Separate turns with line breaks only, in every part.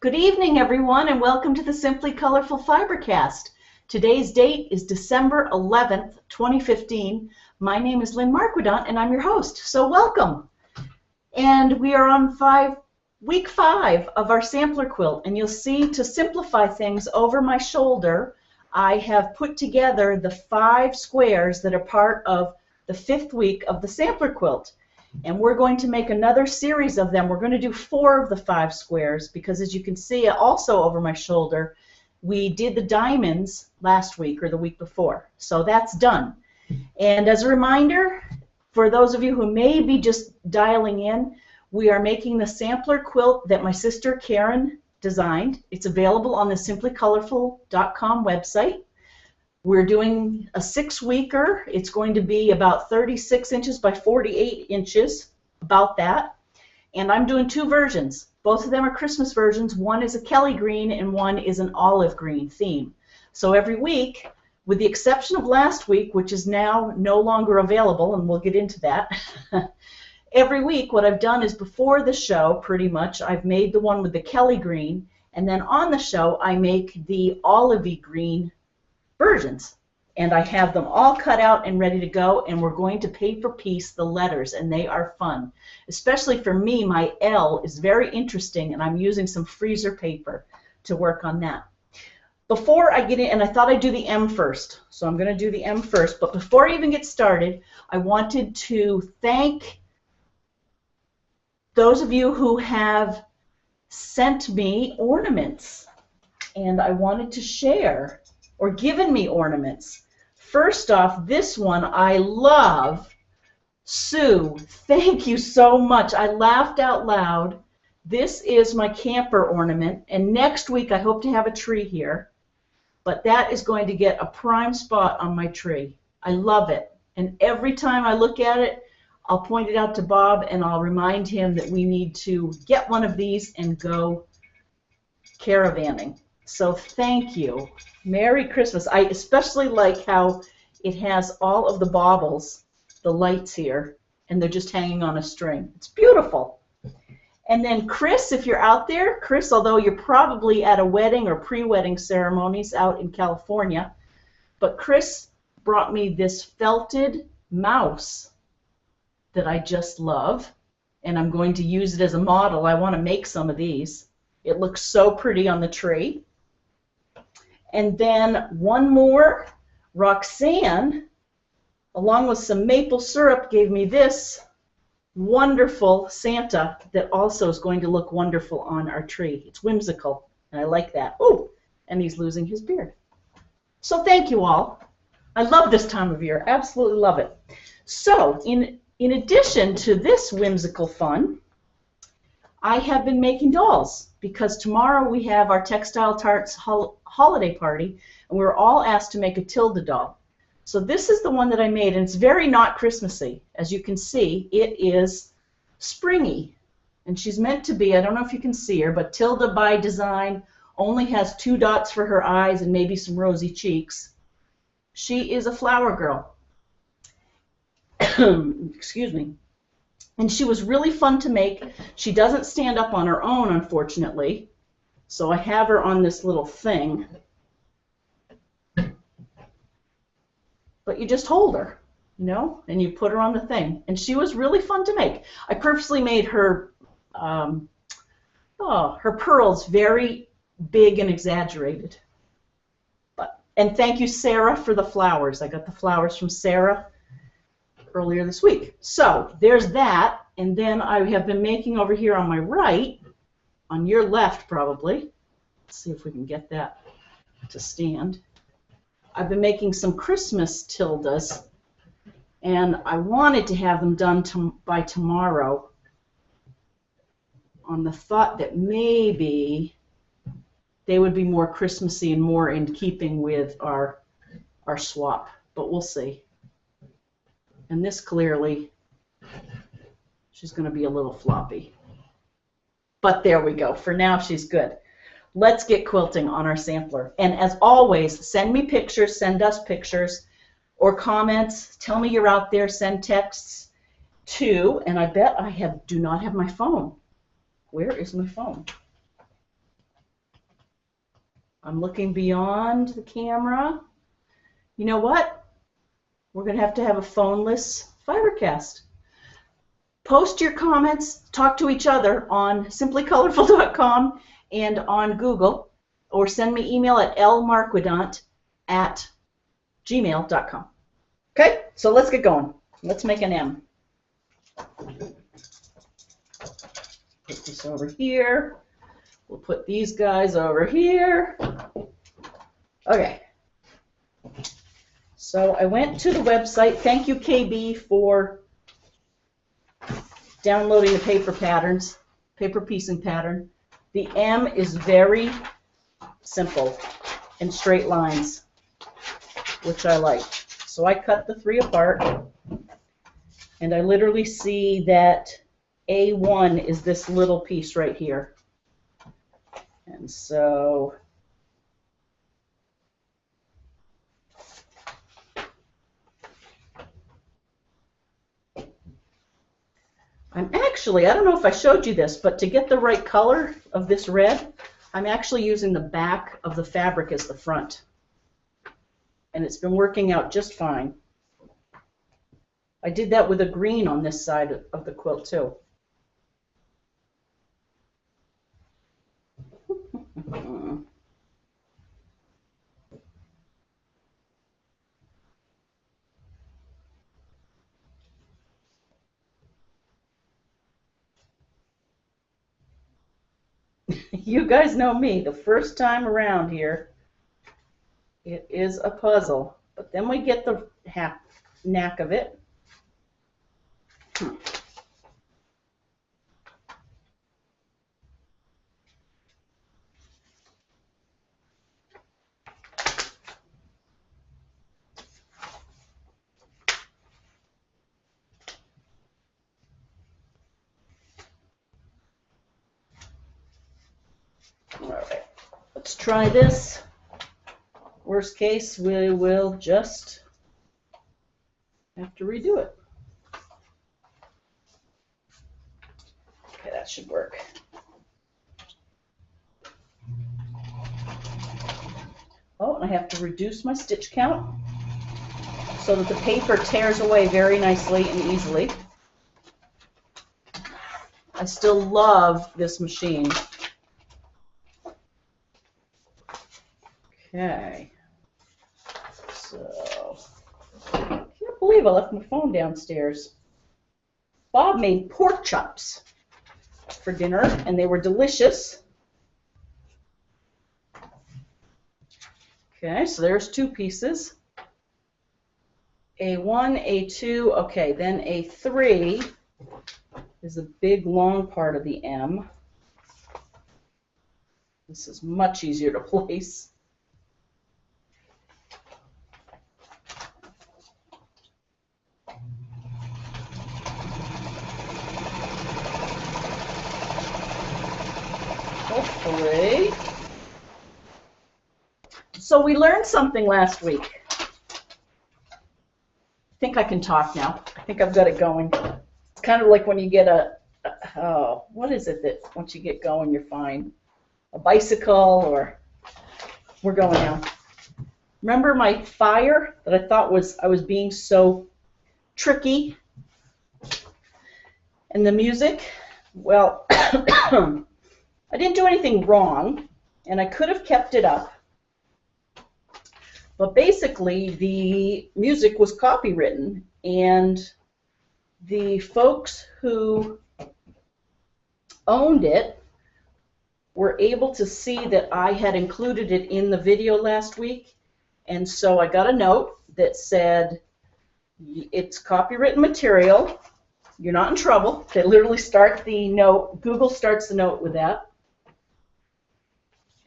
Good evening, everyone, and welcome to the Simply Colorful FiberCast. Today's date is December 11th, 2015. My name is Lynn, and I'm your host, so welcome. And we are on week 5 of our sampler quilt, and you'll see, to simplify things, over my shoulder, I have put together the 5 squares that are part of the 5th week of the sampler quilt. And we're going to make another series of them. We're going to do 4 of the 5 squares because, as you can see also over my shoulder, we did the diamonds last week or the week before. So that's done. And as a reminder, for those of you who may be just dialing in, we are making the sampler quilt that my sister Karen designed. It's available on the simplycolorful.com website. We're doing a 6-weeker. It's going to be about 36 inches by 48 inches, about that. And I'm doing 2 versions. Both of them are Christmas versions. One is a Kelly green and one is an olive green theme. So every week, with the exception of last week, which is now no longer available, and we'll get into that, every week what I've done is before the show, pretty much, I've made the one with the Kelly green, and then on the show I make the olivey green versions, and I have them all cut out and ready to go, and we're going to paper piece the letters, and they are fun. Especially for me, my L is very interesting, and I'm using some freezer paper to work on that. Before I get in, and I thought I'd do the M first, so I'm going to do the M first, but before I even get started, I wanted to thank those of you who have sent me ornaments, and I wanted to share, or given me ornaments. First off, this one I love. Sue, thank you so much. I laughed out loud. This is my camper ornament, and next week I hope to have a tree here, but that is going to get a prime spot on my tree. I love it, and every time I look at it, I'll point it out to Bob, and I'll remind him that we need to get one of these and go caravanning. So thank you. Merry Christmas. I especially like how it has all of the baubles, the lights here, and they're just hanging on a string. It's beautiful. And then Chris, if you're out there, Chris, although you're probably at a wedding or pre-wedding ceremonies out in California, but Chris brought me this felted mouse that I just love, and I'm going to use it as a model. I want to make some of these. It looks so pretty on the tree. And then one more, Roxanne, along with some maple syrup, gave me this wonderful Santa that also is going to look wonderful on our tree. It's whimsical, and I like that. Oh, and he's losing his beard. So thank you all. I love this time of year. Absolutely love it. So in addition to this whimsical fun, I have been making dolls, because tomorrow we have our Textile Tarts holiday party, and we're all asked to make a Tilda doll. So this is the one that I made, and it's very not Christmassy. As you can see, it is springy, and she's meant to be, I don't know if you can see her, but Tilda by design only has 2 dots for her eyes and maybe some rosy cheeks. She is a flower girl. Excuse me. And she was really fun to make. She doesn't stand up on her own, unfortunately. So I have her on this little thing. But you just hold her, you know, and you put her on the thing. And she was really fun to make. I purposely made her, her pearls very big and exaggerated. And thank you, Sarah, for the flowers. I got the flowers from Sarah earlier this week. So there's that, and then I have been making over here on my right, on your left probably, let's see if we can get that to stand. I've been making some Christmas Tildas, and I wanted to have them done by tomorrow, on the thought that maybe they would be more Christmassy and more in keeping with our swap, but we'll see. And this clearly, she's going to be a little floppy. But there we go. For now, she's good. Let's get quilting on our sampler. And as always, send me pictures, send us pictures, or comments. Tell me you're out there. Send texts to, and I bet I do not have my phone. Where is my phone? I'm looking beyond the camera. You know what? We're going to have a phoneless FiberCast. Post your comments, talk to each other on simplycolorful.com and on Google, or send me email at lmarquidant@gmail.com. Okay, so let's get going. Let's make an M. Put this over here. We'll put these guys over here. Okay. So I went to the website. Thank you, KB, for downloading the paper patterns, paper piecing pattern. The M is very simple and straight lines, which I like. So I cut the 3 apart, and I literally see that A1 is this little piece right here. And so I'm actually, I don't know if I showed you this, but to get the right color of this red, I'm actually using the back of the fabric as the front. And it's been working out just fine. I did that with a green on this side of the quilt too. You guys know me, the first time around here, it is a puzzle, but then we get the knack of it. All right, let's try this. Worst case, we will just have to redo it. Okay, that should work. Oh, and I have to reduce my stitch count so that the paper tears away very nicely and easily. I still love this machine. Okay, so I can't believe I left my phone downstairs. Bob made pork chops for dinner, and they were delicious. Okay, so there's 2 pieces. A1, A2, okay, then A3 is a big long part of the M. This is much easier to place. Hopefully. So we learned something last week. I think I can talk now. I think I've got it going. It's kind of like when you get oh, what is it that once you get going you're fine? A bicycle, or we're going now. Remember my fire that I thought I was being so tricky? And the music? Well, I didn't do anything wrong, and I could have kept it up. But basically, the music was copywritten, and the folks who owned it were able to see that I had included it in the video last week, and so I got a note that said, it's copywritten material, you're not in trouble. They literally start the note, Google starts the note with that.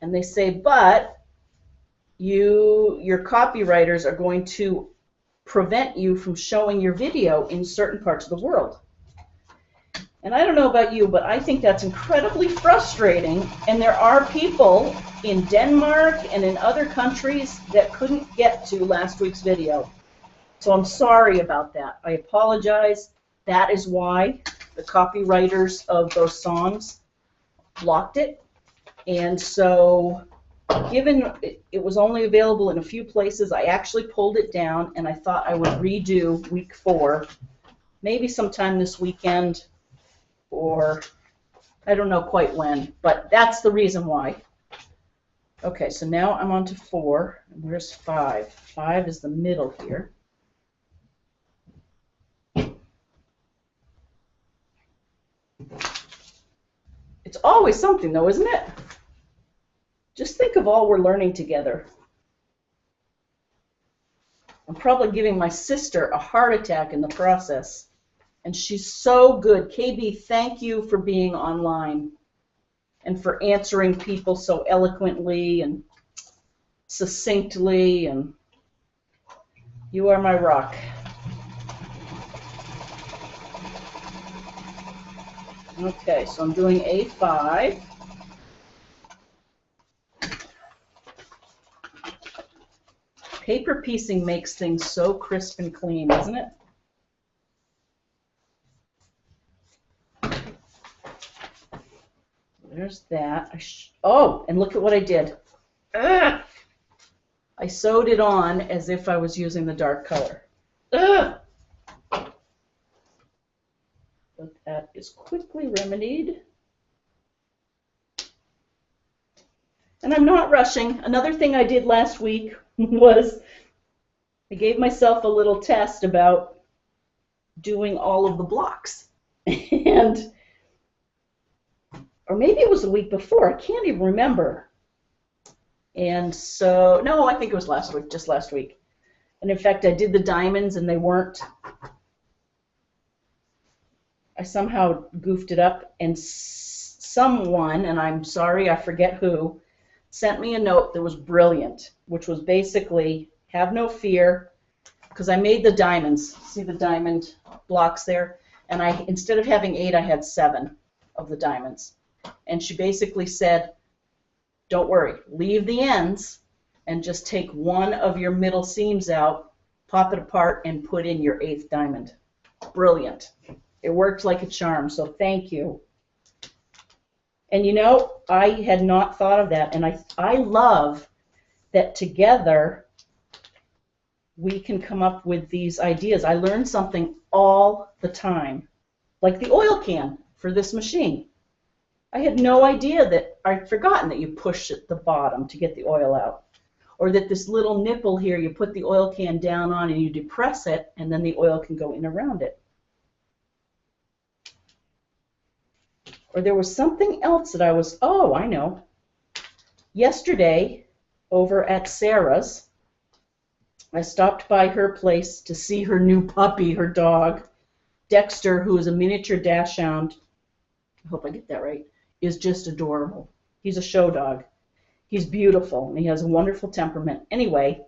And they say, but your copywriters are going to prevent you from showing your video in certain parts of the world. And I don't know about you, but I think that's incredibly frustrating, and there are people in Denmark and in other countries that couldn't get to last week's video. So I'm sorry about that. I apologize. That is why the copywriters of those songs blocked it. And so given it was only available in a few places, I actually pulled it down, and I thought I would redo week 4, maybe sometime this weekend, or I don't know quite when, but that's the reason why. Okay, so now I'm on to 4, and where's 5? 5 is the middle here. It's always something, though, isn't it? Just think of all we're learning together. I'm probably giving my sister a heart attack in the process. And she's so good. KB, thank you for being online and for answering people so eloquently and succinctly. And you are my rock. Okay, so I'm doing A5. Paper piecing makes things so crisp and clean, doesn't it? There's that. Oh, and look at what I did. Ugh! I sewed it on as if I was using the dark color. Ugh! But that is quickly remedied. And I'm not rushing. Another thing I did last week was I gave myself a little test about doing all of the blocks. And or maybe it was the week before. I can't even remember. And so, no, I think it was last week, just last week. And in fact, I did the diamonds and they weren't. I somehow goofed it up, and someone, and I'm sorry, I forget who, sent me a note that was brilliant, which was basically, have no fear, because I made the diamonds. See the diamond blocks there? And instead of having 8, I had 7 of the diamonds. And she basically said, don't worry, leave the ends and just take one of your middle seams out, pop it apart, and put in your 8th diamond. Brilliant. It worked like a charm, so thank you. And you know, I had not thought of that, and I love that together we can come up with these ideas. I learn something all the time, like the oil can for this machine. I had no idea that, I'd forgotten that you push at the bottom to get the oil out. Or that this little nipple here, you put the oil can down on and you depress it, and then the oil can go in around it. Or there was something else that I was, oh, I know. Yesterday, over at Sarah's, I stopped by her place to see her new puppy, her dog. Dexter, who is a miniature dachshund, I hope I get that right, is just adorable. He's a show dog. He's beautiful, and he has a wonderful temperament. Anyway,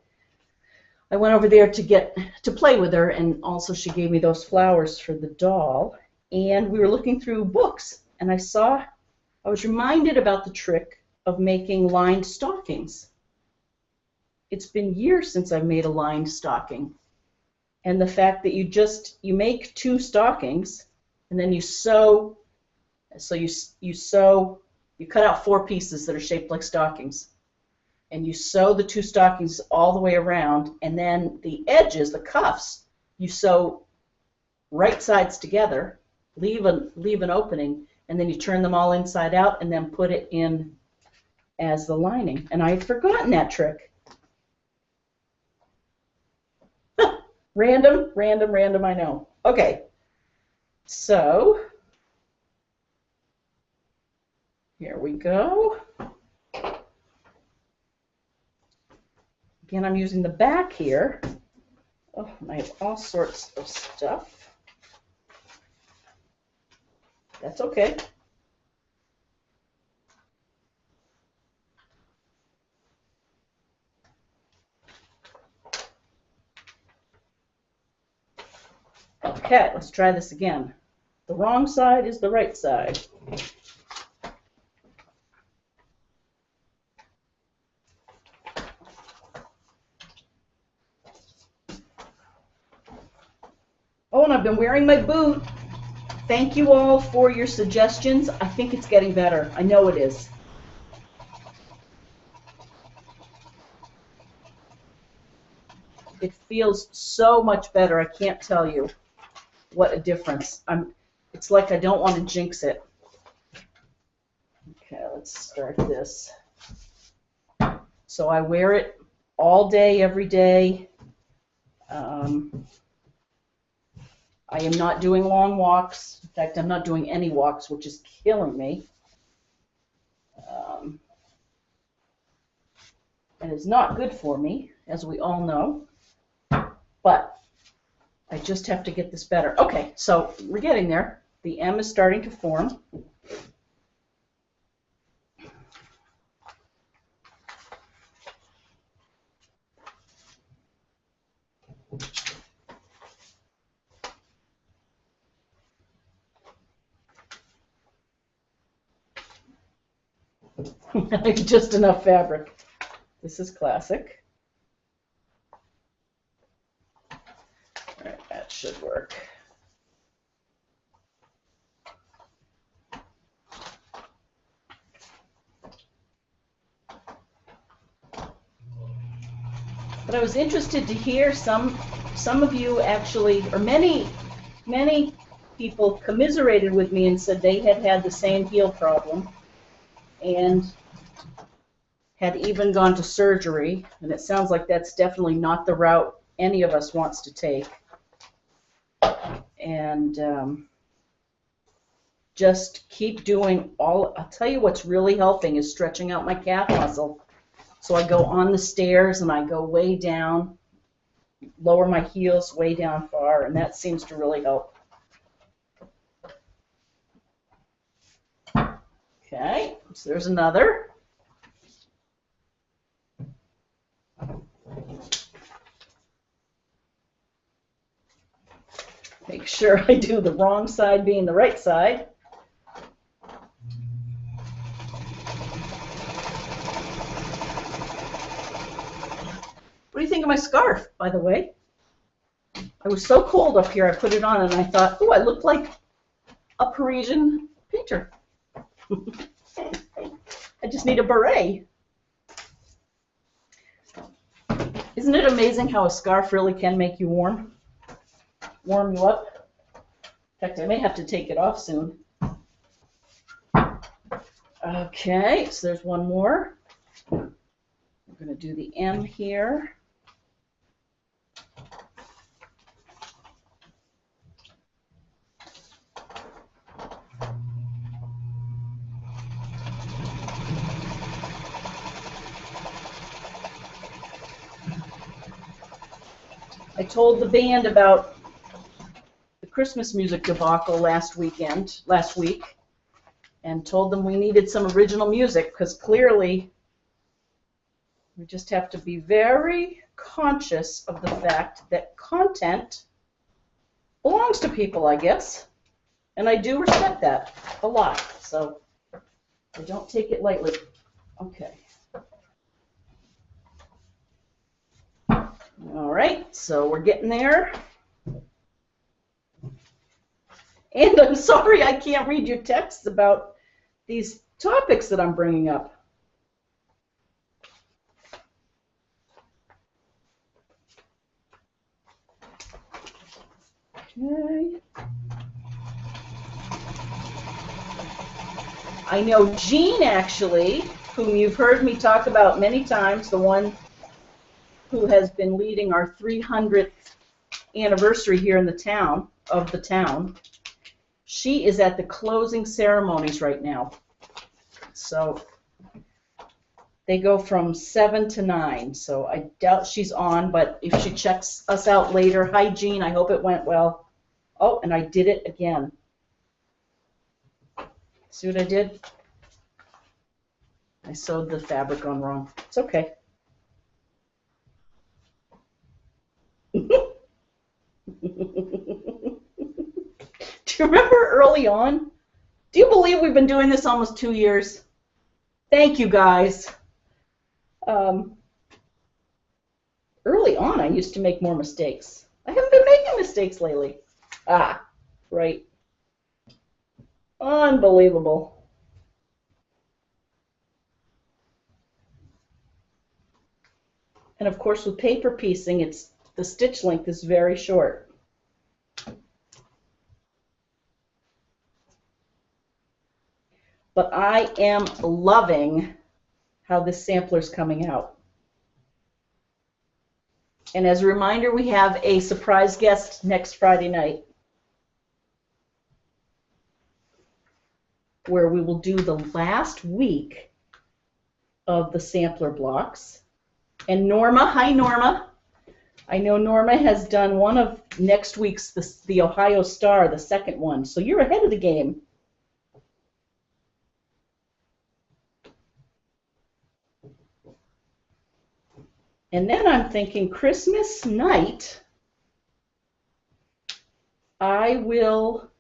I went over there to play with her, and also she gave me those flowers for the doll. And we were looking through books, and I was reminded about the trick of making lined stockings. It's been years since I've made a lined stocking. And the fact that you make 2 stockings, and then you sew. So you cut out 4 pieces that are shaped like stockings, and you sew the 2 stockings all the way around, and then the edges, the cuffs, you sew right sides together, leave an opening, and then you turn them all inside out and then put it in as the lining. And I had forgotten that trick. Random, I know. Okay, so here we go. Again, I'm using the back here. Oh, and I have all sorts of stuff. That's okay. Okay, let's try this again. The wrong side is the right side. Oh, and I've been wearing my boot. Thank you all for your suggestions. I think it's getting better. I know it is. it feels so much better. I can't tell you what a difference. It's like I don't want to jinx it. Okay, let's start this. So I wear it all day, every day. I am not doing long walks. In fact, I'm not doing any walks, which is killing me. And it's not good for me, as we all know. But I just have to get this better. Okay, so we're getting there. The M is starting to form. Just enough fabric. This is classic. All right, that should work. But I was interested to hear some of you actually, or many people commiserated with me and said they had the same heel problem and had even gone to surgery, and it sounds like that's definitely not the route any of us wants to take. And just keep doing all. I'll tell you what's really helping is stretching out my calf muscle. So I go on the stairs and I go way down, lower my heels way down far, and that seems to really help. Okay, so there's another. Make sure I do the wrong side being the right side. What do you think of my scarf, by the way? I was so cold up here, I put it on and I thought, oh, I look like a Parisian painter. I just need a beret. Isn't it amazing how a scarf really can make you warm? Warm you up. In fact, I may have to take it off soon. Okay, so there's one more. We're going to do the M here. I told the band about the Christmas music debacle last week, and told them we needed some original music because clearly we just have to be very conscious of the fact that content belongs to people, I guess, and I do respect that a lot, so I don't take it lightly. Okay. All right, so we're getting there. And I'm sorry I can't read your texts about these topics that I'm bringing up. Okay. I know Jean, actually, whom you've heard me talk about many times, the one who has been leading our 300th anniversary here in the town, she is at the closing ceremonies right now. So they go from 7 to 9, so I doubt she's on, but if she checks us out later, hi Jean, I hope it went well. Oh, and I did it again. See what I did? I sewed the fabric on wrong. It's okay. Do you remember early on? Do you believe we've been doing this almost 2 years? Thank you, guys. Early on, I used to make more mistakes. I haven't been making mistakes lately. Ah, right. Unbelievable. And of course, with paper piecing, it's the stitch length is very short. But I am loving how this sampler is coming out. And as a reminder, we have a surprise guest next Friday night, where we will do the last week of the sampler blocks. And Norma, hi Norma. I know Norma has done one of next week's, the Ohio Star, the second one. So you're ahead of the game. And then I'm thinking Christmas night, I will,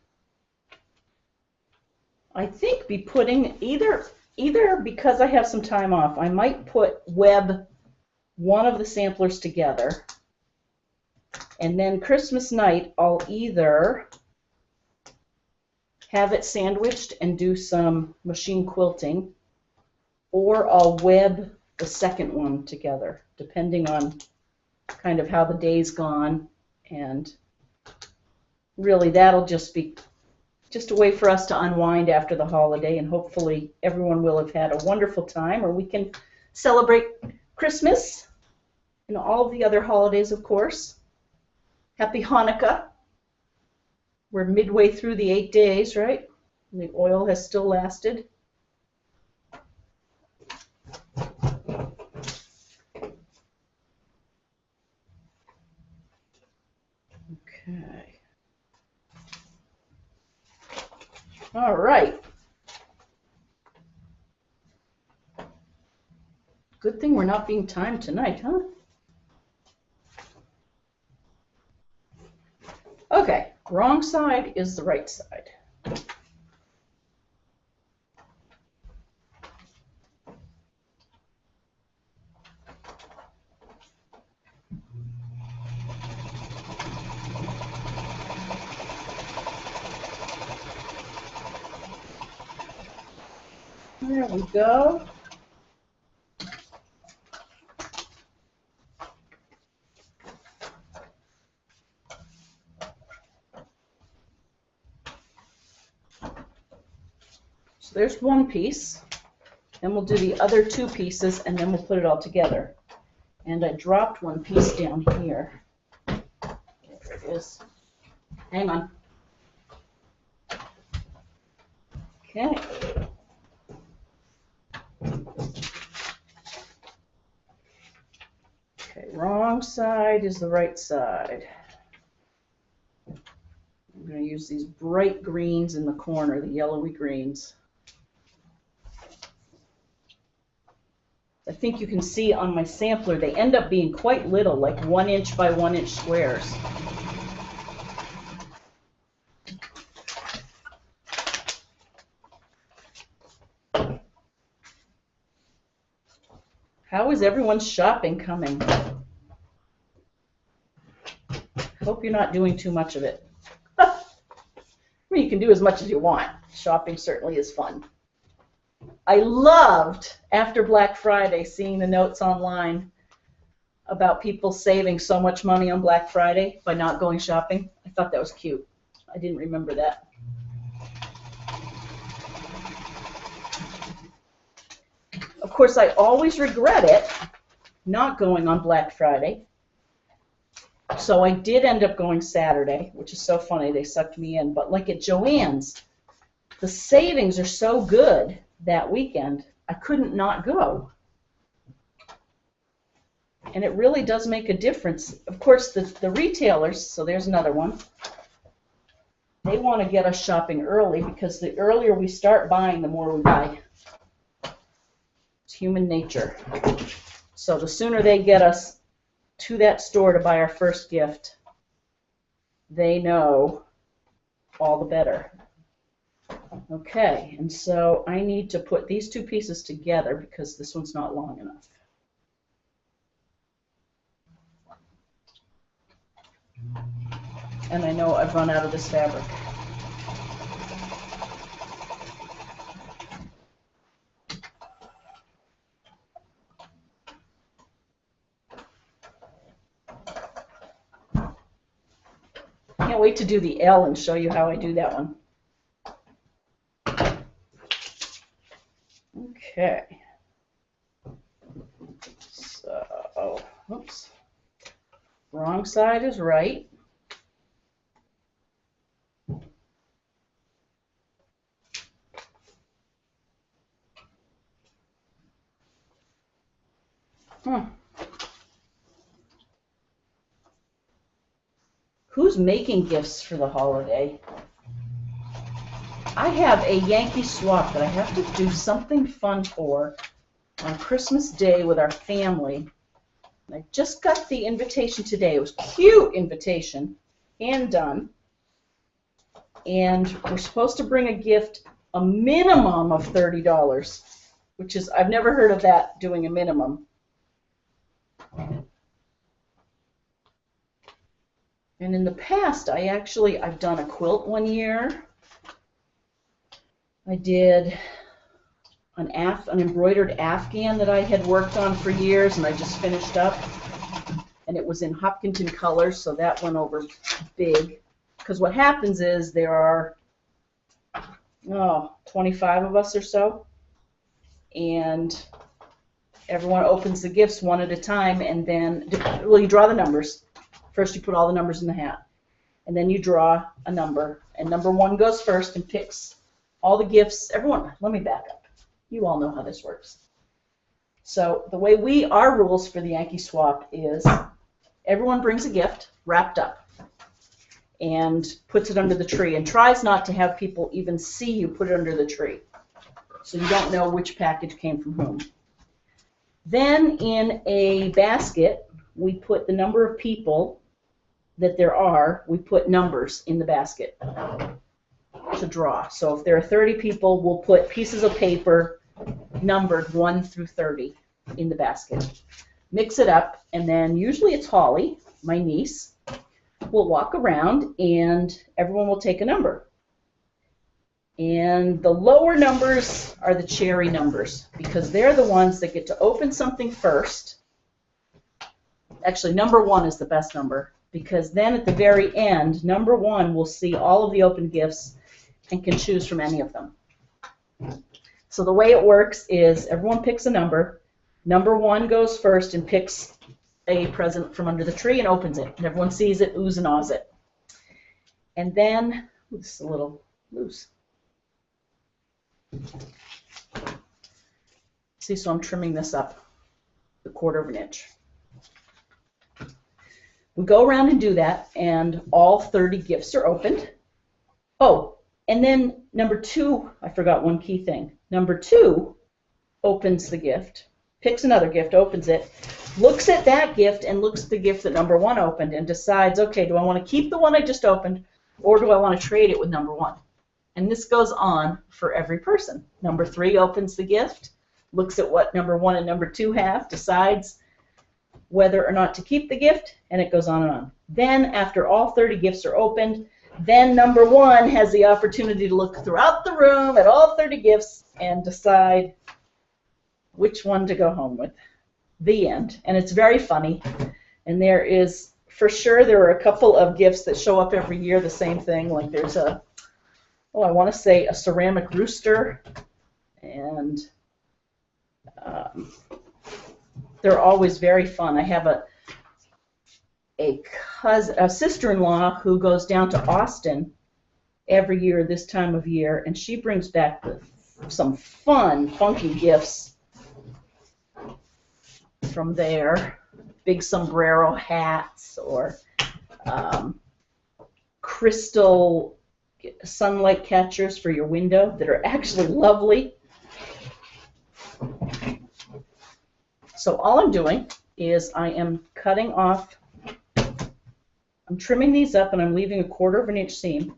I think, be putting either because I have some time off, I might web one of the samplers together, and then Christmas night I'll either have it sandwiched and do some machine quilting, or I'll web the second one together, depending on kind of how the day's gone. And really that'll just be just a way for us to unwind after the holiday, and hopefully everyone will have had a wonderful time, or we can celebrate Christmas and all of the other holidays, of course. Happy Hanukkah. We're midway through the 8 days, right? The oil has still lasted. Okay. All right. Good thing we're not being timed tonight, huh? Okay, wrong side is the right side. There we go. So there's one piece. Then we'll do the other two pieces, and then we'll put it all together. And I dropped one piece down here. There it is. Hang on. Okay. Okay, wrong side is the right side. I'm going to use these bright greens in the corner, the yellowy greens. I think you can see on my sampler they end up being quite little, like 1 inch by 1 inch squares. How is everyone's shopping coming? Hope you're not doing too much of it. I mean, you can do as much as you want. Shopping certainly is fun. I loved, after Black Friday, seeing the notes online about people saving so much money on Black Friday by not going shopping. I thought that was cute. I didn't remember that. Of course, I always regret it, not going on Black Friday. So I did end up going Saturday, which is so funny. They sucked me in. But like at Joann's, the savings are so good that weekend, I couldn't not go. And it really does make a difference. Of course, the retailers, so there's another one, they want to get us shopping early, because the earlier we start buying, the more we buy. It's human nature. So the sooner they get us to that store to buy our first gift, they know all the better. Okay, and so I need to put these two pieces together because this one's not long enough. And I know I've run out of this fabric. can't wait to do the L and show you how I do that one. Okay. So, oops. Wrong side is right. Who's making gifts for the holiday? I have a Yankee swap that I have to do something fun for on Christmas Day with our family. And I just got the invitation today. It was a cute invitation, hand done. And we're supposed to bring a gift, a minimum of $30, which is, I've never heard of that, doing a minimum. And in the past, I've done a quilt one year. I did an embroidered Afghan that I had worked on for years, and I just finished up. And it was in Hopkinton colors, so that went over big. Because what happens is there are 25 of us or so, and everyone opens the gifts one at a time, and then, well, you draw the numbers. First you put all the numbers in the hat, and then you draw a number, and number one goes first and picks all the gifts. Everyone, let me back up. You all know how this works. So the way our rules for the Yankee swap is everyone brings a gift wrapped up and puts it under the tree, and tries not to have people even see you put it under the tree, so you don't know which package came from whom. Then in a basket, we put the number of people that there are, we put numbers in the basket to draw. So if there are 30 people, we'll put pieces of paper numbered 1 through 30 in the basket. Mix it up, and then usually it's Holly, my niece, will walk around and everyone will take a number. And the lower numbers are the cherry numbers, because they're the ones that get to open something first. Actually, number 1 is the best number, because then at the very end, number 1 will see all of the open gifts and can choose from any of them. So the way it works is everyone picks a number. Number 1 goes first and picks a present from under the tree and opens it. And everyone sees it, oohs and ahs it. And then, this is a little loose. See, so I'm trimming this up a 1/4 inch. We go around and do that, and all 30 gifts are opened. Oh, and then number 2, I forgot one key thing. Number 2 opens the gift, picks another gift, opens it, looks at that gift and looks at the gift that number 1 opened and decides, okay, do I want to keep the one I just opened, or do I want to trade it with number 1? And this goes on for every person. Number 3 opens the gift, looks at what number 1 and number 2 have, decides whether or not to keep the gift, and it goes on and on. Then, after all 30 gifts are opened, then number 1 has the opportunity to look throughout the room at all 30 gifts and decide which one to go home with. The end. And it's very funny. And there is, for sure, there are a couple of gifts that show up every year, the same thing. Like there's a, I want to say a ceramic rooster, and they're always very fun. I have a sister-in-law who goes down to Austin every year this time of year, and she brings back some fun, funky gifts from there. Big sombrero hats, or crystal sunlight catchers for your window that are actually lovely. So all I'm doing is I am cutting off, I'm trimming these up, and I'm leaving a 1/4 inch seam.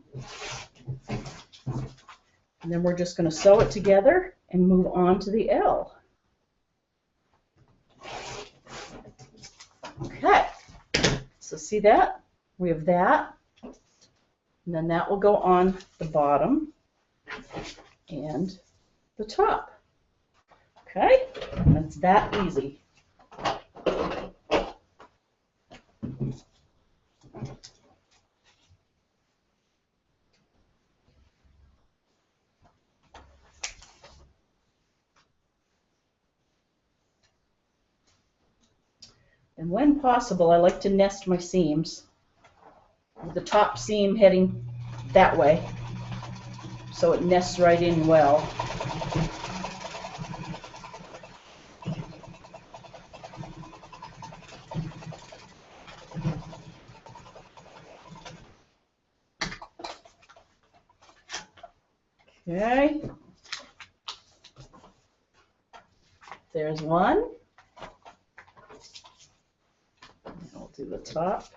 And then we're just going to sew it together and move on to the L. Okay, so see that? We have that, and then that will go on the bottom and the top. Okay, and it's that easy. And when possible, I like to nest my seams with the top seam heading that way so it nests right in well. Okay. There's one. I'll do the top.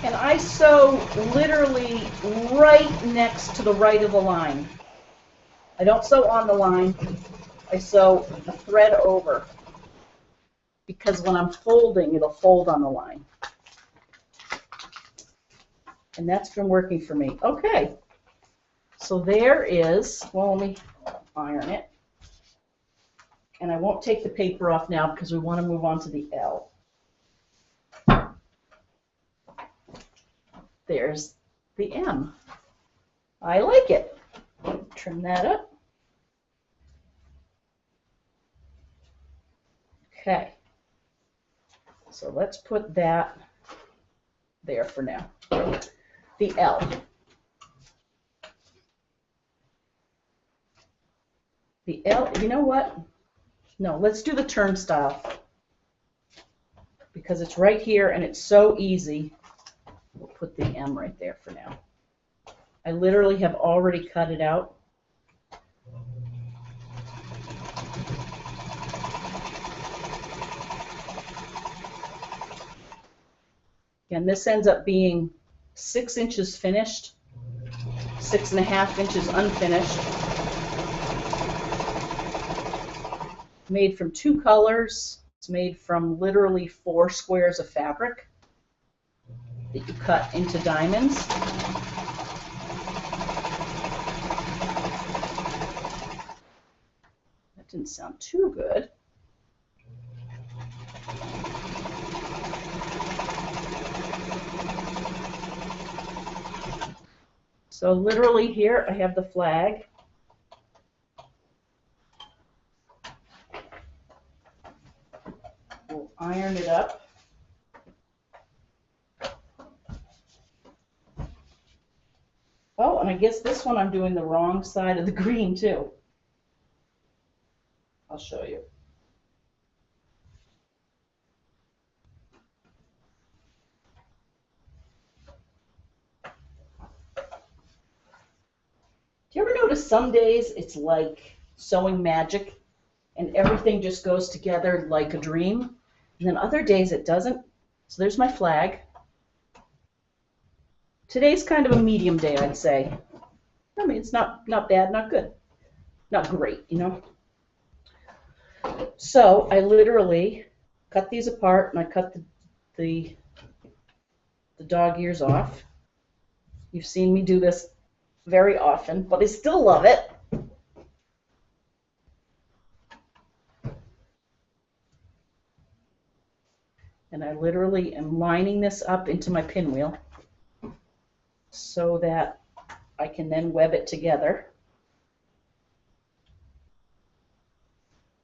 And I sew literally right next to the right of the line. I don't sew on the line. I sew a thread over, because when I'm folding, it'll fold on the line. And that's been working for me. Okay, so there is, well, let me iron it. And I won't take the paper off now because we want to move on to the L. There's the M. I like it. Trim that up. Okay. So let's put that there for now. The L. The L, you know what? No, let's do the turnstile, because it's right here and it's so easy. We'll put the M right there for now. I literally have already cut it out. And this ends up being 6 inches finished, 6.5 inches unfinished. Made from 2 colors. It's made from literally 4 squares of fabric that you cut into diamonds. That didn't sound too good. So literally here I have the flag. We'll iron it up. Oh, and I guess this one I'm doing the wrong side of the green too. I'll show you. Do you ever notice some days it's like sewing magic and everything just goes together like a dream, and then other days it doesn't? So there's my flag. Today's kind of a medium day, I'd say. I mean, it's not bad, not good, not great, you know. So I literally cut these apart, and I cut the dog ears off. You've seen me do this very often, but I still love it. And I literally am lining this up into my pinwheel so that I can then web it together.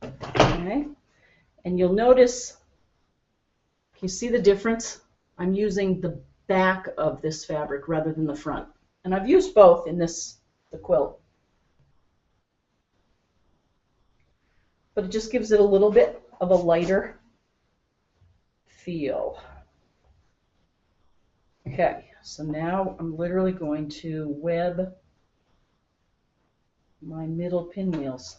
Okay, and you'll notice, you see the difference? I'm using the back of this fabric rather than the front. And I've used both in the quilt. But it just gives it a little bit of a lighter feel. Okay, so now I'm literally going to web my middle pinwheels.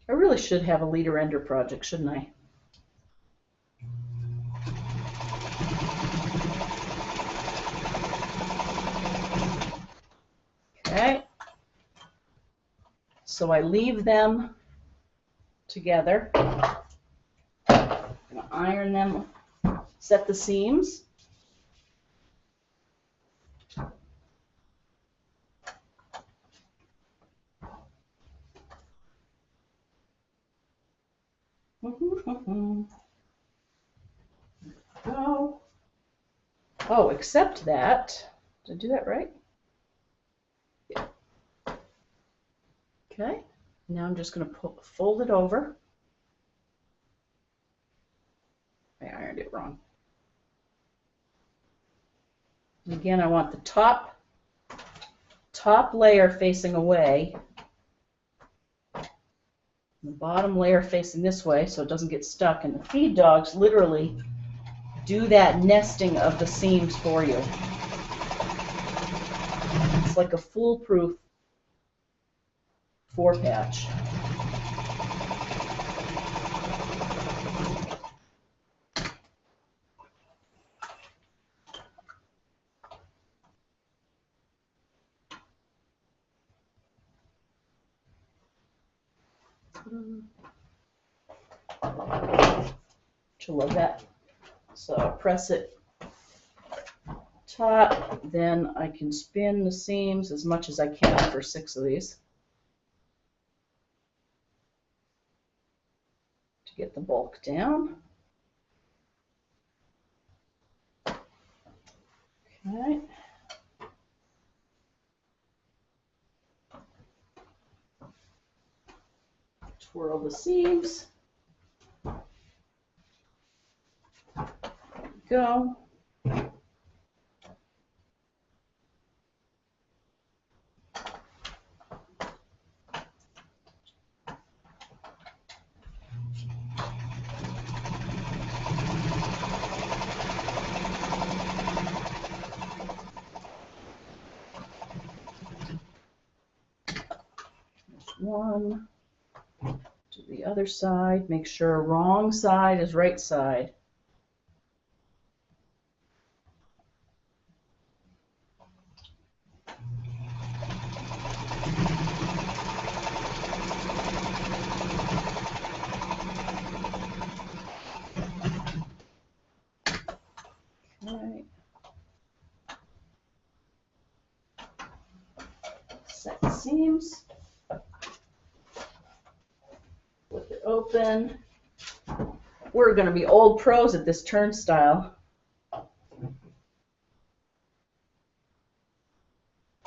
I really should have a leader ender project, shouldn't I? Okay. So I leave them together. I'm going to iron them, set the seams. Go. Oh, except that. Did I do that right? Yeah. Okay. Now I'm just going to fold it over. I ironed it wrong. And again, I want the top layer facing away, the bottom layer facing this way so it doesn't get stuck. And the feed dogs literally do that nesting of the seams for you. It's like a foolproof 4-patch. I love that. So I press it top, then I can spin the seams as much as I can for 6 of these to get the bulk down. Okay. Twirl the seams. Go. One. To the other side. Make sure wrong side is right side. Okay. Set the seams. Flip it open. We're going to be old pros at this turnstile.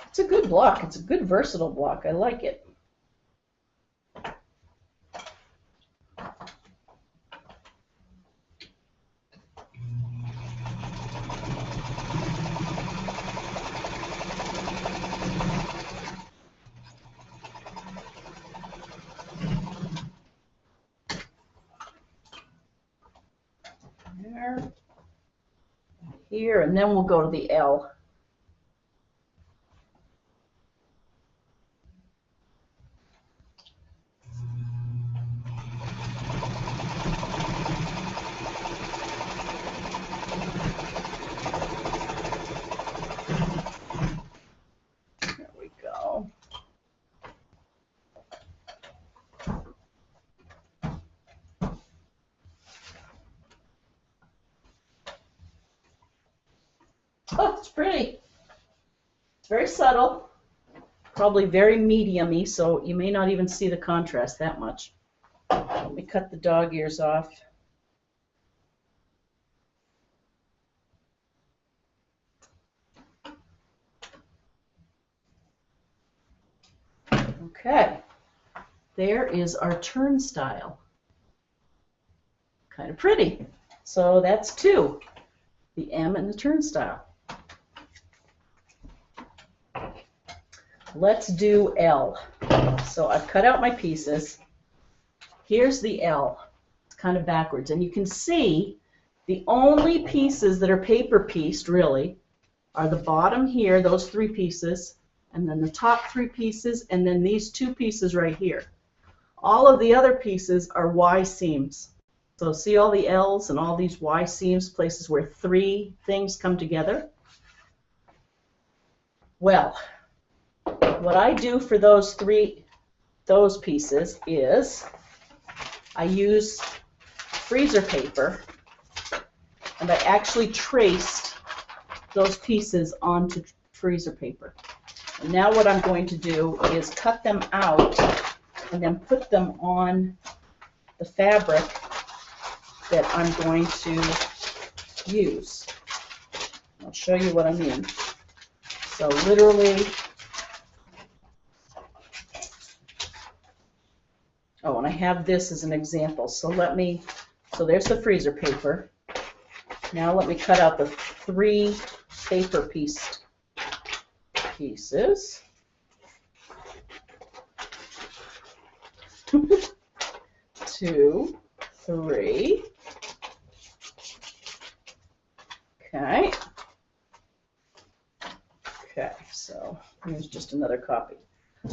It's a good block. It's a good versatile block. I like it. There, here, and then we'll go to the L. There we go. Oh, it's pretty. It's very subtle, probably very medium-y, so you may not even see the contrast that much. Let me cut the dog ears off. Okay, there is our turnstile. Kind of pretty. So that's 2, the M and the turnstile. Let's do L. So I've cut out my pieces. Here's the L. It's kind of backwards. And you can see the only pieces that are paper pieced, really, are the bottom here, those 3 pieces, and then the top 3 pieces, and then these 2 pieces right here. All of the other pieces are Y seams. So see all the L's and all these Y seams, places where 3 things come together? Well, what I do for those pieces is I use freezer paper, and I actually traced those pieces onto freezer paper. And now what I'm going to do is cut them out and then put them on the fabric that I'm going to use. I'll show you what I mean. So literally, oh, and I have this as an example. So so there's the freezer paper. Now let me cut out the 3 paper pieces. 2, 3. Okay. Okay, so here's just another copy.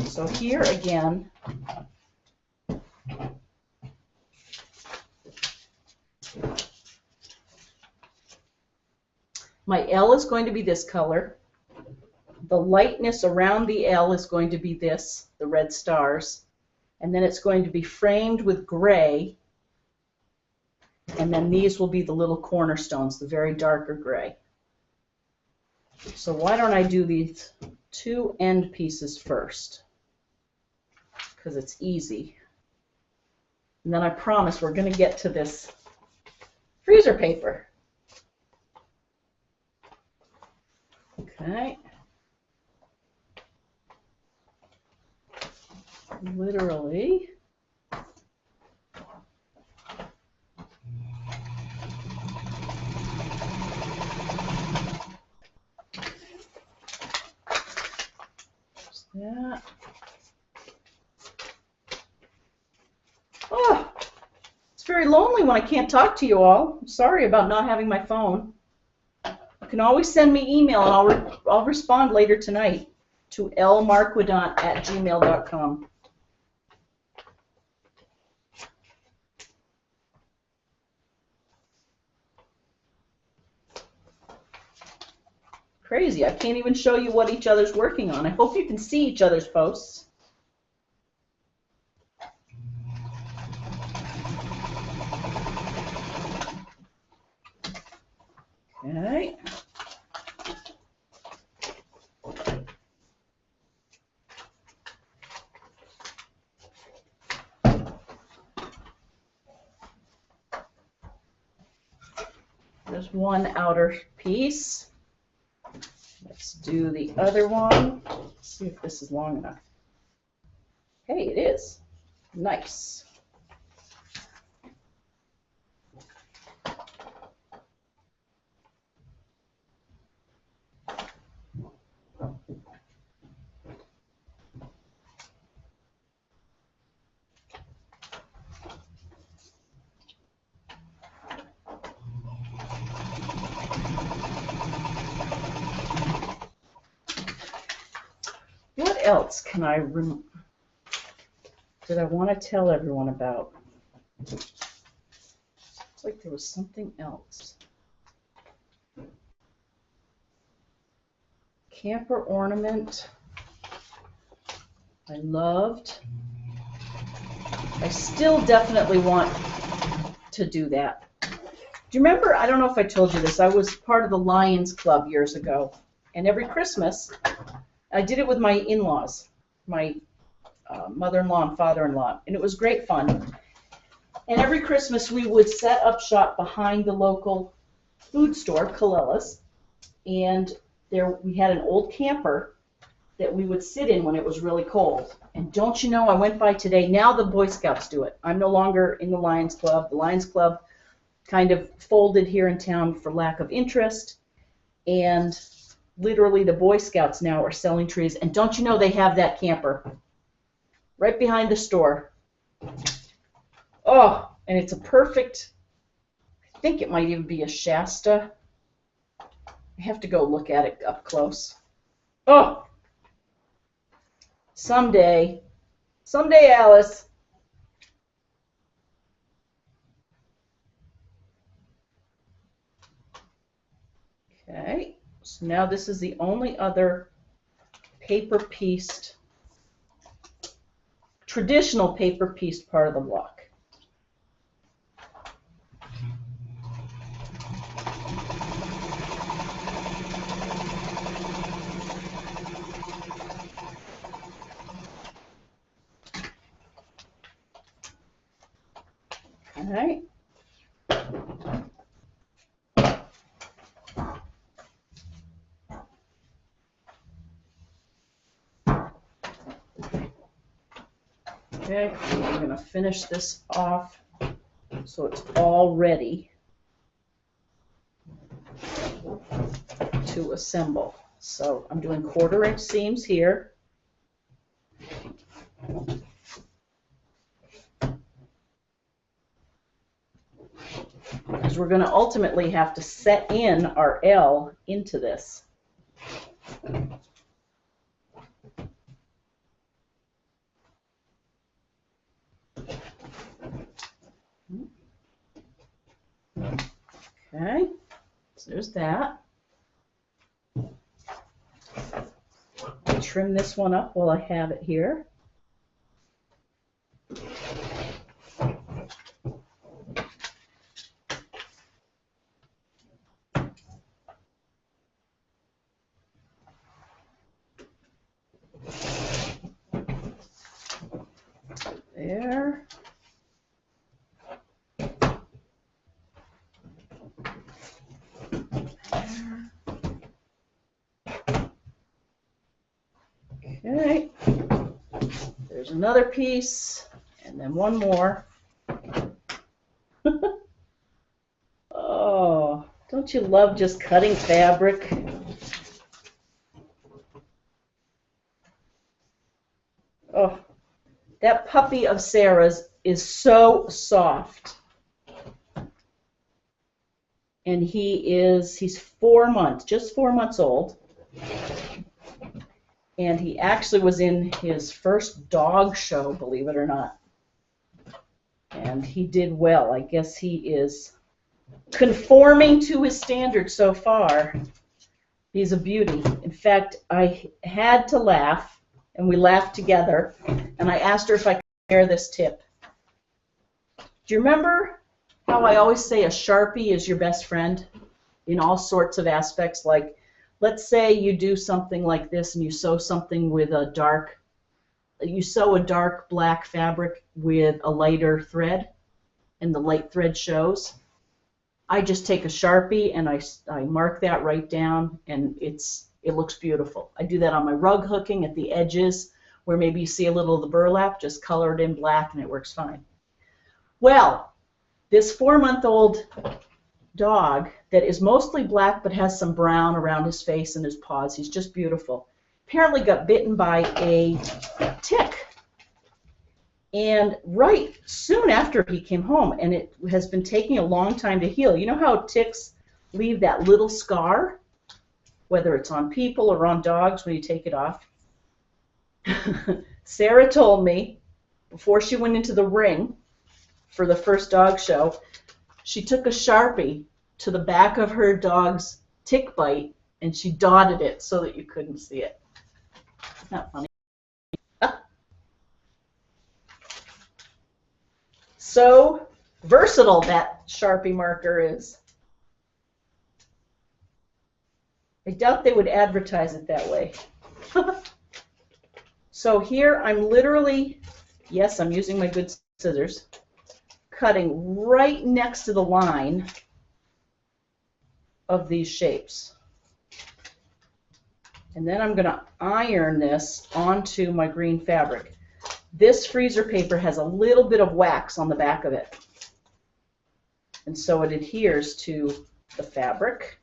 So here again, my L is going to be this color. The lightness around the L is going to be this, the red stars. And then it's going to be framed with gray. And then these will be the little cornerstones, the very darker gray. So why don't I do these 2 end pieces first? Because it's easy. And then I promise we're going to get to this freezer paper. Okay. Literally. That. Oh, it's very lonely when I can't talk to you all. I'm sorry about not having my phone. You can always send me email and I'll respond later tonight to lmarquidant@gmail.com. Crazy. I can't even show you what each other's working on. I hope you can see each other's posts. Okay. There's one outer piece. Let's do the other one. Let's see if this is long enough. Hey, it is. Nice. What else can did I want to tell everyone about? It's like there was something else. Camper ornament. I loved. I still definitely want to do that. Do you remember, I don't know if I told you this, I was part of the Lions Club years ago. And every Christmas, I did it with my in-laws, my mother-in-law and father-in-law, and it was great fun. And every Christmas we would set up shop behind the local food store, Colella's, and there we had an old camper that we would sit in when it was really cold. And don't you know, I went by today, now the Boy Scouts do it. I'm no longer in the Lions Club. The Lions Club kind of folded here in town for lack of interest, and literally the Boy Scouts now are selling trees. And don't you know they have that camper right behind the store. Oh, and it's a perfect, I think it might even be a Shasta. I have to go look at it up close. Oh, someday, Alice. Okay, so now this is the only other paper-pieced, traditional paper-pieced part of the block. All right. Okay, I'm going to finish this off so it's all ready to assemble. So I'm doing 1/4 inch seams here. Because we're going to ultimately have to set in our L into this. Okay, so there's that. I'll trim this one up while I have it here. There. Okay, there's another piece, and then one more. Oh, don't you love just cutting fabric? Oh, that puppy of Sarah's is so soft. And he's 4 months, just 4 months old. And he actually was in his first dog show, believe it or not. And he did well. I guess he is conforming to his standards so far. He's a beauty. In fact, I had to laugh, and we laughed together, and I asked her if I could share this tip. Do you remember how I always say a Sharpie is your best friend in all sorts of aspects? Like, let's say you do something like this and you sew something with a dark, you sew a dark black fabric with a lighter thread, and the light thread shows. I just take a Sharpie and I mark that right down, and it looks beautiful. I do that on my rug hooking at the edges where maybe you see a little of the burlap, just color it in black and it works fine. Well, this 4-month-old dog that is mostly black but has some brown around his face and his paws, he's just beautiful, apparently got bitten by a tick. And right soon after he came home, and it has been taking a long time to heal. You know how ticks leave that little scar, whether it's on people or on dogs when you take it off? Sarah told me before she went into the ring for the first dog show, she took a Sharpie to the back of her dog's tick bite and she dotted it so that you couldn't see it. Isn't that funny? So versatile that Sharpie marker is. I doubt they would advertise it that way. So here I'm literally, yes, I'm using my good scissors, cutting right next to the line of these shapes. And then I'm going to iron this onto my green fabric. This freezer paper has a little bit of wax on the back of it, and so it adheres to the fabric.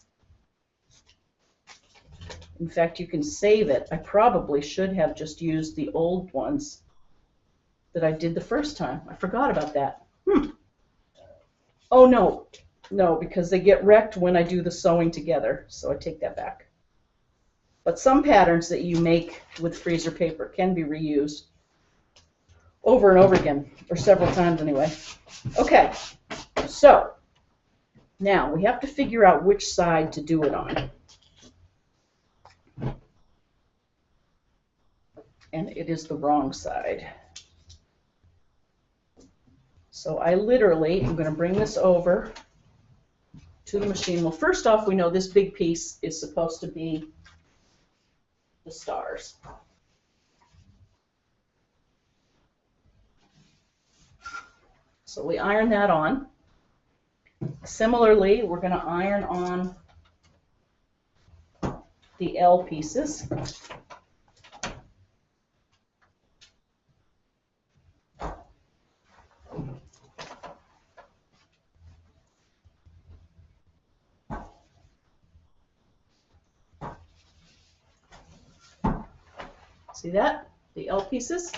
In fact, you can save it. I probably should have just used the old ones that I did the first time. I forgot about that. Oh, no, because they get wrecked when I do the sewing together, so I take that back. But some patterns that you make with freezer paper can be reused over and over again, or several times anyway. Okay, so now we have to figure out which side to do it on. And it is the wrong side. So I literally am going to bring this over to the machine. Well, first off, we know this big piece is supposed to be the stars. So we iron that on. Similarly, we're going to iron on the L pieces. See that? The L pieces.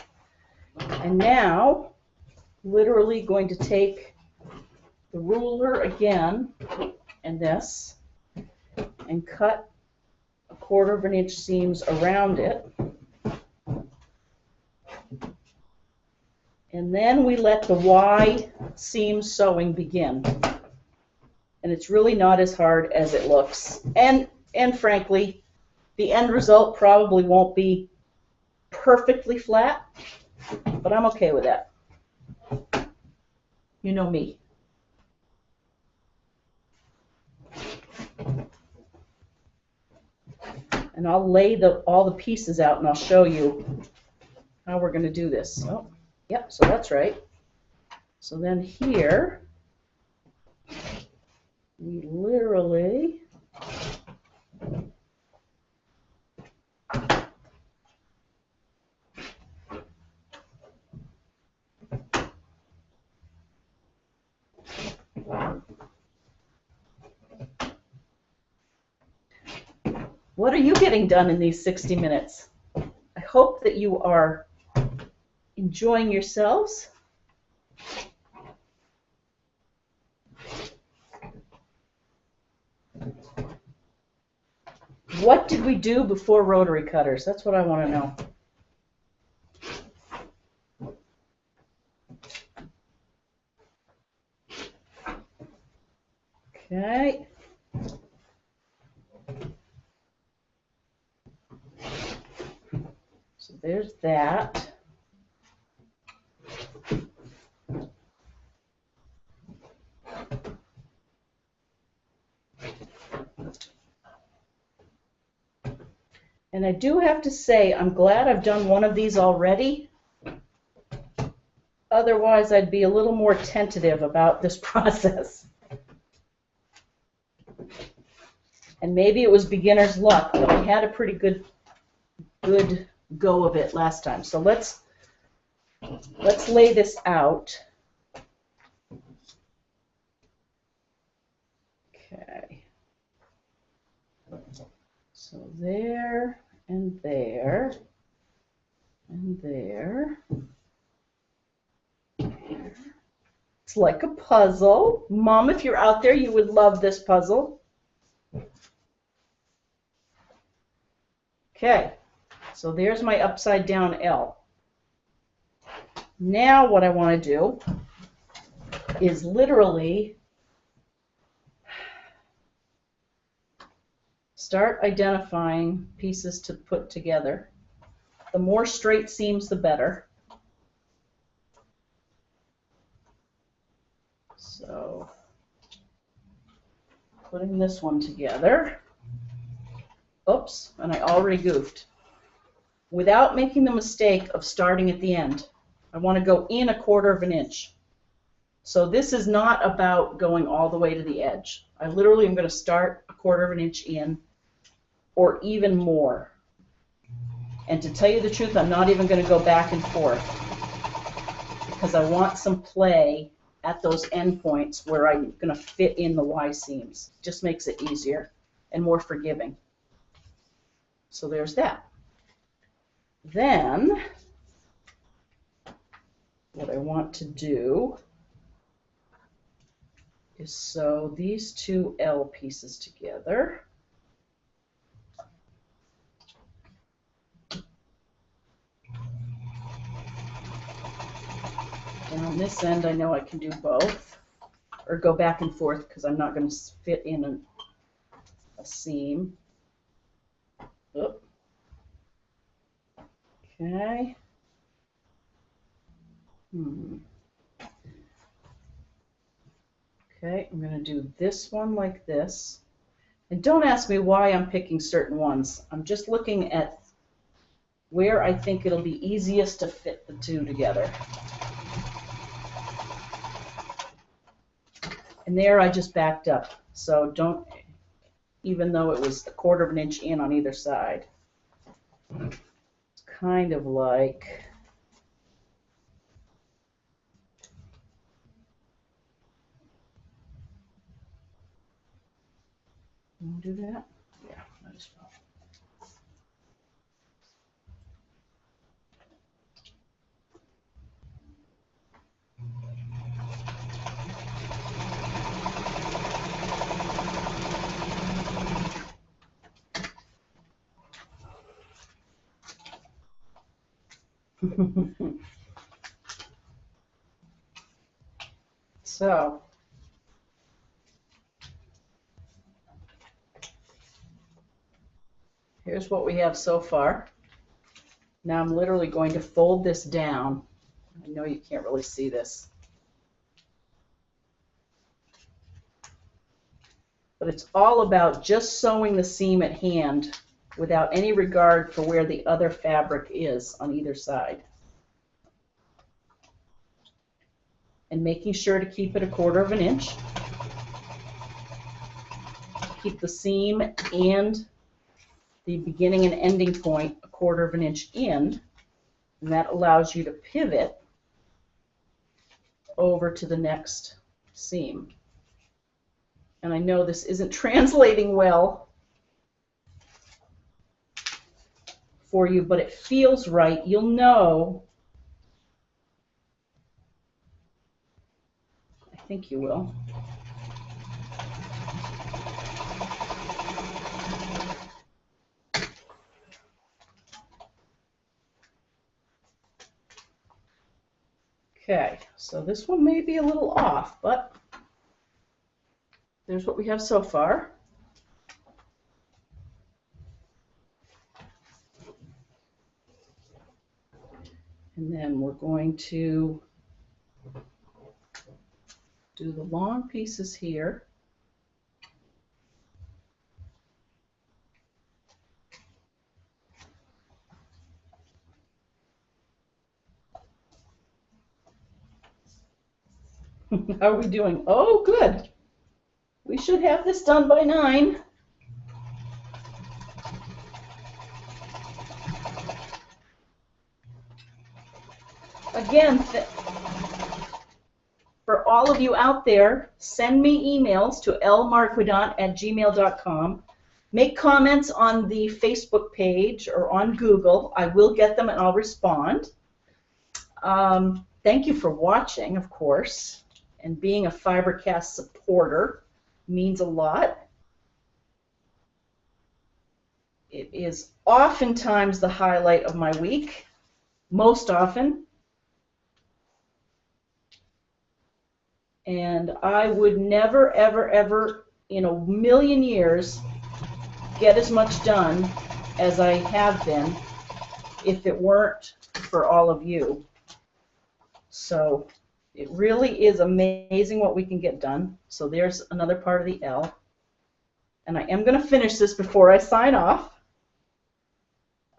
And now, literally going to take the ruler again, and this, and cut 1/4 of an inch seams around it. And then we let the Y seam sewing begin. And it's really not as hard as it looks. And frankly, the end result probably won't be perfectly flat, but I'm okay with that. You know me. And I'll lay all the pieces out and I'll show you how we're going to do this. Oh, yep, so that's right. So then here, we literally what are you getting done in these 60 minutes? I hope that you are enjoying yourselves. What did we do before rotary cutters? That's what I want to know. Okay. So there's that. And I do have to say, I'm glad I've done one of these already. Otherwise, I'd be a little more tentative about this process. And maybe it was beginner's luck, but I had a pretty good go of it last time. So let's lay this out. Okay. So there and there and there. It's like a puzzle. Mom, if you're out there, you would love this puzzle. Okay, so there's my upside down L. Now what I want to do is literally start identifying pieces to put together. The more straight seams, the better. So, putting this one together. Oops, and I already goofed. Without making the mistake of starting at the end, I want to go in 1/4 of an inch. So this is not about going all the way to the edge. I literally am going to start 1/4 of an inch in, or even more. And to tell you the truth, I'm not even going to go back and forth because I want some play at those end points where I'm going to fit in the Y seams. Just makes it easier and more forgiving. So there's that. Then what I want to do is sew these two L pieces together. And on this end, I know I can do both, or go back and forth because I'm not going to fit in a seam. Oop. Okay. Okay, I'm going to do this one like this. And don't ask me why I'm picking certain ones. I'm just looking at where I think it'll be easiest to fit the two together. And there I just backed up. So don't, even though it was 1/4 of an inch in on either side. It's kind of like, can we do that? Yeah, might as well. So, here's what we have so far. Now I'm literally going to fold this down. I know you can't really see this. But it's all about just sewing the seam at hand without any regard for where the other fabric is on either side. And making sure to keep it 1/4 of an inch. Keep the seam and the beginning and ending point 1/4 of an inch in, and that allows you to pivot over to the next seam. And I know this isn't translating well for you, but it feels right. You'll know. I think you will. Okay, so this one may be a little off, but there's what we have so far. And then we're going to do the long pieces here. How are we doing? Oh, good. We should have this done by 9. Again, for all of you out there, send me emails to lmarquidant@gmail.com. Make comments on the Facebook page or on Google. I will get them and I'll respond. Thank you for watching, of course, and being a FiberCast supporter means a lot. It is oftentimes the highlight of my week, most often. And I would never, ever, ever in a million years get as much done as I have been if it weren't for all of you. So it really is amazing what we can get done. So there's another part of the L. And I am going to finish this before I sign off.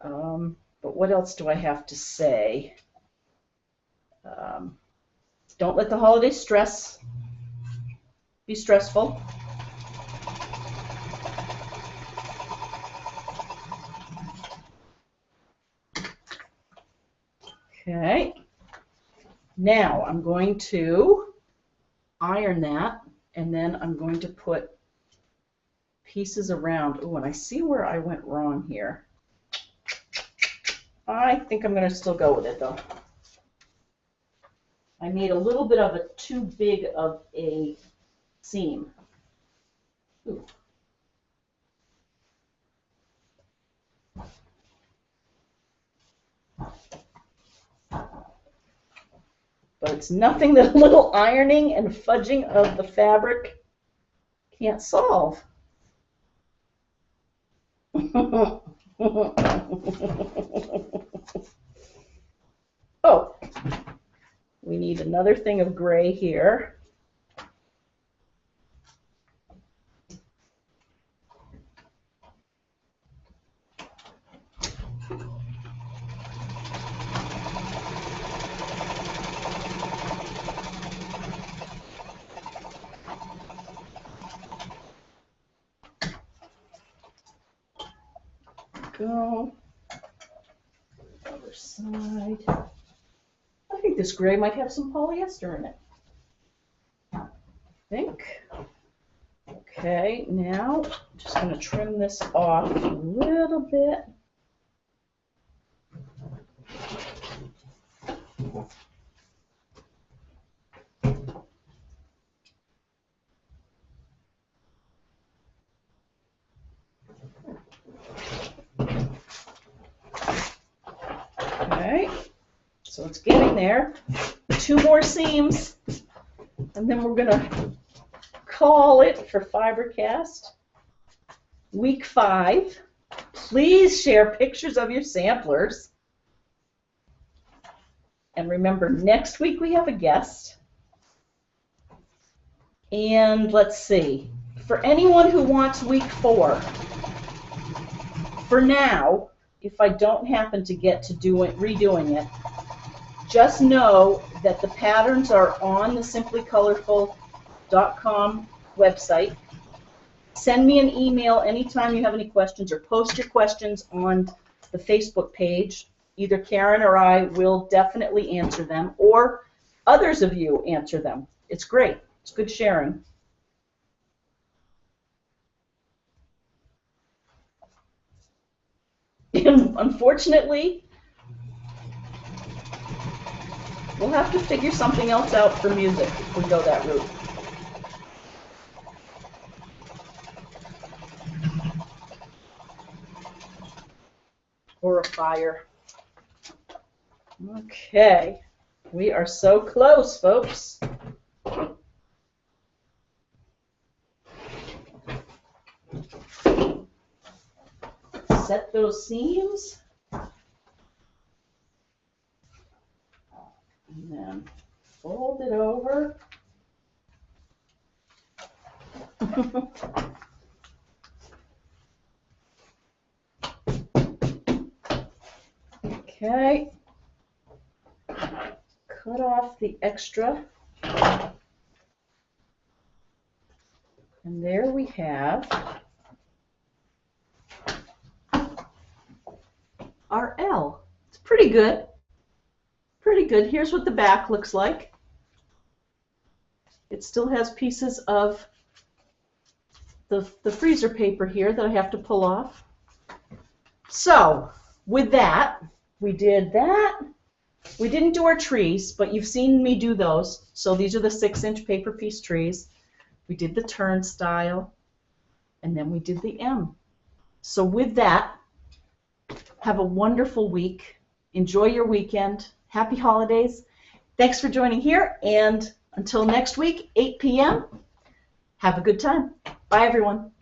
But what else do I have to say? Don't let the holiday stress be stressful. Okay. Now I'm going to iron that, and then I'm going to put pieces around. Oh, and I see where I went wrong here. I think I'm going to still go with it, though. I made a little bit of a too big of a seam. Ooh. But it's nothing that a little ironing and fudging of the fabric can't solve. Oh, we need another thing of gray here. Go. Other side. I think this gray might have some polyester in it. I think. Okay, now I'm just going to trim this off a little bit. Okay, So it's getting there. 2 more seams, and then we're going to call it for FiberCast. Week 5. Please share pictures of your samplers. And remember, next week we have a guest. And let's see, for anyone who wants week 4, for now, if I don't happen to get to redoing it, just know that the patterns are on the simplycolorful.com website. Send me an email anytime you have any questions, or post your questions on the Facebook page. Either Karen or I will definitely answer them, or others of you answer them. It's great. It's good sharing. And unfortunately, we'll have to figure something else out for music if we go that route. Or a fire. Okay, we are so close, folks. Set those seams. And then fold it over. Okay. Cut off the extra. And there we have our L. It's pretty good. Pretty good. Here's what the back looks like. It still has pieces of the freezer paper here that I have to pull off. So, with that, we did that. We didn't do our trees, but you've seen me do those. So these are the 6-inch paper piece trees. We did the turnstile, and then we did the M. So with that, have a wonderful week. Enjoy your weekend. Happy holidays. Thanks for joining here, and until next week, 8 p.m., have a good time. Bye, everyone.